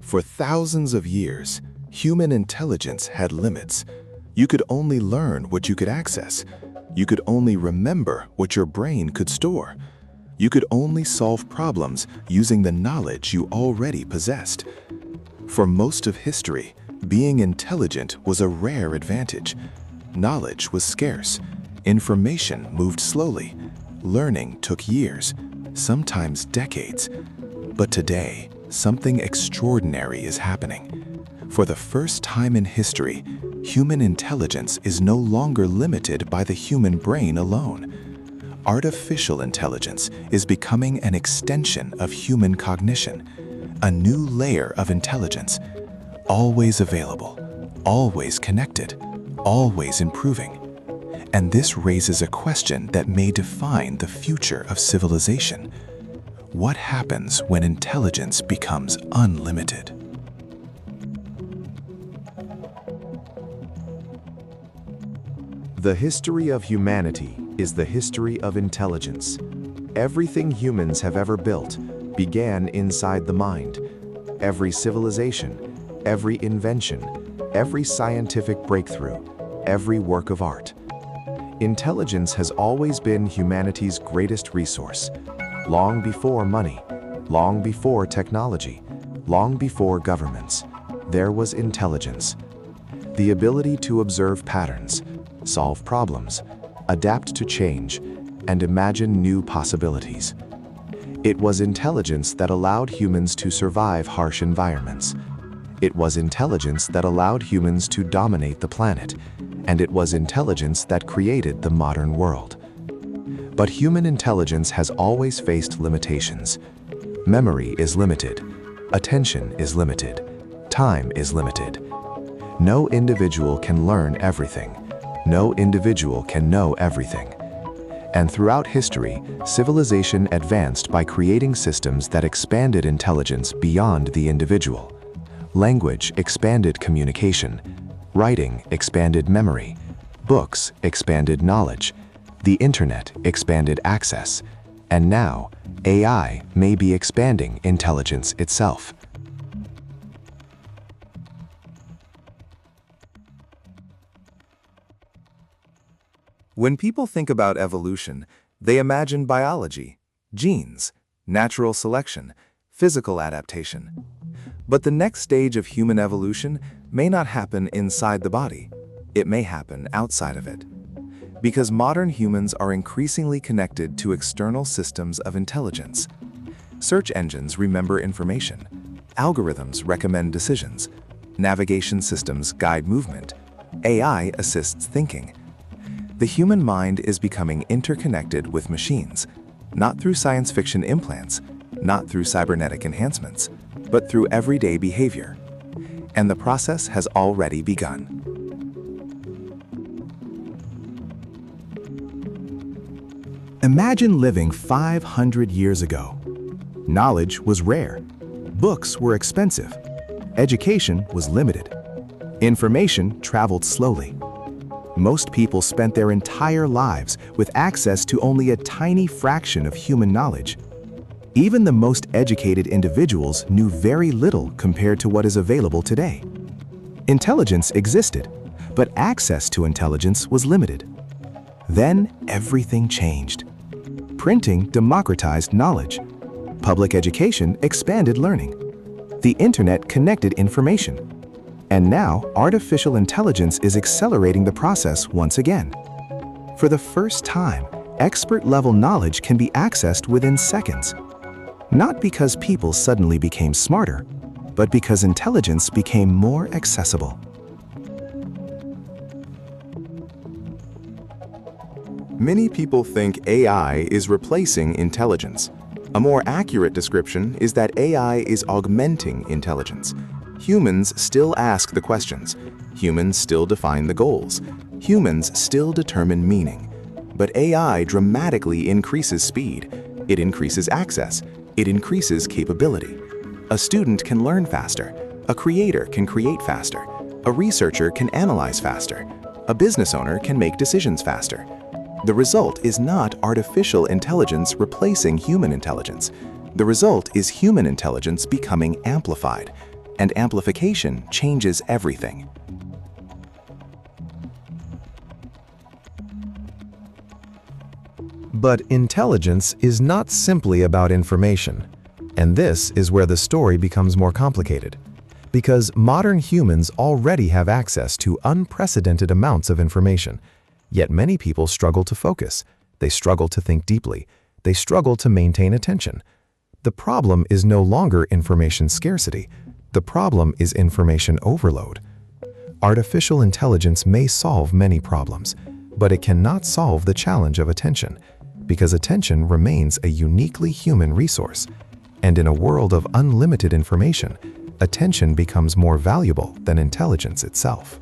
For thousands of years, human intelligence had limits. You could only learn what you could access. You could only remember what your brain could store. You could only solve problems using the knowledge you already possessed. For most of history, being intelligent was a rare advantage. Knowledge was scarce. Information moved slowly. Learning took years, sometimes decades. But today, something extraordinary is happening. For the first time in history, human intelligence is no longer limited by the human brain alone. Artificial intelligence is becoming an extension of human cognition, a new layer of intelligence, always available, always connected, always improving. And this raises a question that may define the future of civilization. What happens when intelligence becomes unlimited? The history of humanity is the history of intelligence. Everything humans have ever built began inside the mind. Every civilization, every invention, every scientific breakthrough, every work of art. Intelligence has always been humanity's greatest resource. Long before money, long before technology, long before governments, there was intelligence. The ability to observe patterns, solve problems, adapt to change, and imagine new possibilities. It was intelligence that allowed humans to survive harsh environments. It was intelligence that allowed humans to dominate the planet, and it was intelligence that created the modern world. But human intelligence has always faced limitations. Memory is limited, attention is limited, time is limited. No individual can learn everything. No individual can know everything. And throughout history, civilization advanced by creating systems that expanded intelligence beyond the individual. Language expanded communication. Writing expanded memory. Books expanded knowledge. The internet expanded access. And now, AI may be expanding intelligence itself. When people think about evolution, they imagine biology, genes, natural selection, physical adaptation. But the next stage of human evolution may not happen inside the body. It may happen outside of it. Because modern humans are increasingly connected to external systems of intelligence. Search engines remember information. Algorithms recommend decisions. Navigation systems guide movement. AI assists thinking. The human mind is becoming interconnected with machines, not through science fiction implants, not through cybernetic enhancements, but through everyday behavior. And the process has already begun. Imagine living 500 years ago. Knowledge was rare. Books were expensive. Education was limited. Information traveled slowly. Most people spent their entire lives with access to only a tiny fraction of human knowledge. Even the most educated individuals knew very little compared to what is available today. Intelligence existed, but access to intelligence was limited. Then everything changed. Printing democratized knowledge. Public education expanded learning. The internet connected information. And now, artificial intelligence is accelerating the process once again. For the first time, expert-level knowledge can be accessed within seconds. Not because people suddenly became smarter, but because intelligence became more accessible. Many people think AI is replacing intelligence. A more accurate description is that AI is augmenting intelligence. Humans still ask the questions. Humans still define the goals. Humans still determine meaning. But AI dramatically increases speed. It increases access. It increases capability. A student can learn faster. A creator can create faster. A researcher can analyze faster. A business owner can make decisions faster. The result is not artificial intelligence replacing human intelligence. The result is human intelligence becoming amplified, and amplification changes everything. But intelligence is not simply about information. And this is where the story becomes more complicated. Because modern humans already have access to unprecedented amounts of information. Yet many people struggle to focus. They struggle to think deeply. They struggle to maintain attention. The problem is no longer information scarcity. The problem is information overload. Artificial intelligence may solve many problems, but it cannot solve the challenge of attention, because attention remains a uniquely human resource. And in a world of unlimited information, attention becomes more valuable than intelligence itself.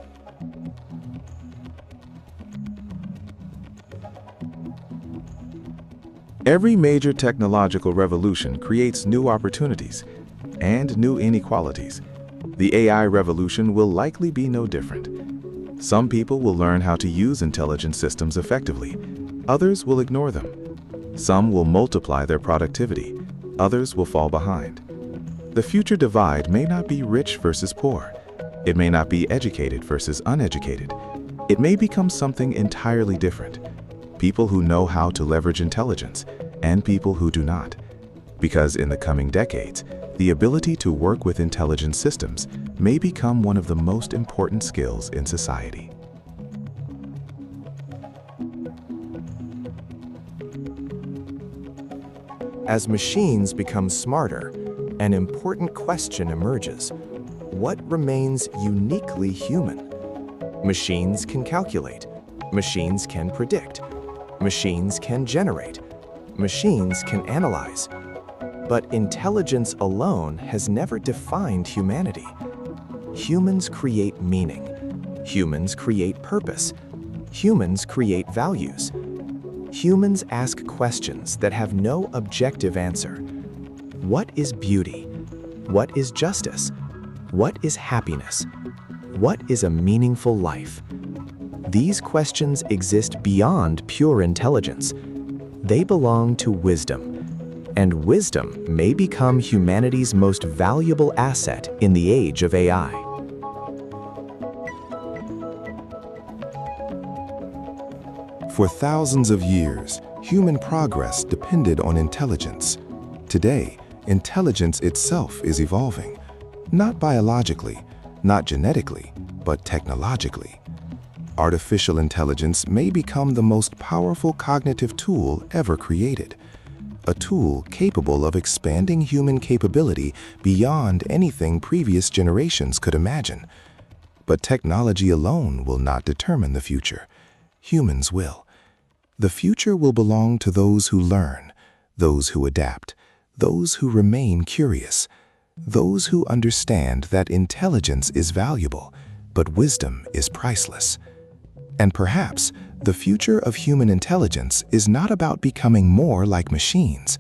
Every major technological revolution creates new opportunities and new inequalities. The AI revolution will likely be no different. Some people will learn how to use intelligent systems effectively. Others will ignore them. Some will multiply their productivity. Others will fall behind. The future divide may not be rich versus poor. It may not be educated versus uneducated. It may become something entirely different. People who know how to leverage intelligence and people who do not. Because in the coming decades, the ability to work with intelligent systems may become one of the most important skills in society. As machines become smarter, an important question emerges. What remains uniquely human? Machines can calculate. Machines can predict. Machines can generate. Machines can analyze. But intelligence alone has never defined humanity. Humans create meaning. Humans create purpose. Humans create values. Humans ask questions that have no objective answer. What is beauty? What is justice? What is happiness? What is a meaningful life? These questions exist beyond pure intelligence. They belong to wisdom, and wisdom may become humanity's most valuable asset in the age of AI. For thousands of years, human progress depended on intelligence. Today, intelligence itself is evolving, not biologically, not genetically, but technologically. Artificial intelligence may become the most powerful cognitive tool ever created, a tool capable of expanding human capability beyond anything previous generations could imagine. But technology alone will not determine the future. Humans will. The future will belong to those who learn, those who adapt, those who remain curious, those who understand that intelligence is valuable, but wisdom is priceless. And perhaps the future of human intelligence is not about becoming more like machines.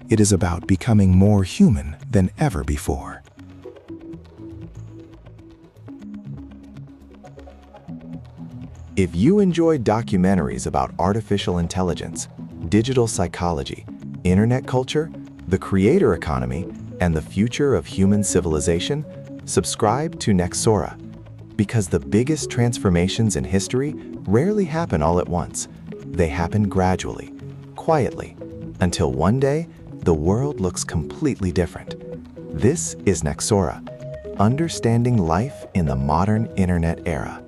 It is about becoming more human than ever before. If you enjoyed documentaries about artificial intelligence, digital psychology, internet culture, the creator economy, and the future of human civilization, subscribe to Nexora. Because the biggest transformations in history rarely happen all at once. They happen gradually, quietly, until one day, the world looks completely different. This is Nexora, understanding life in the modern internet era.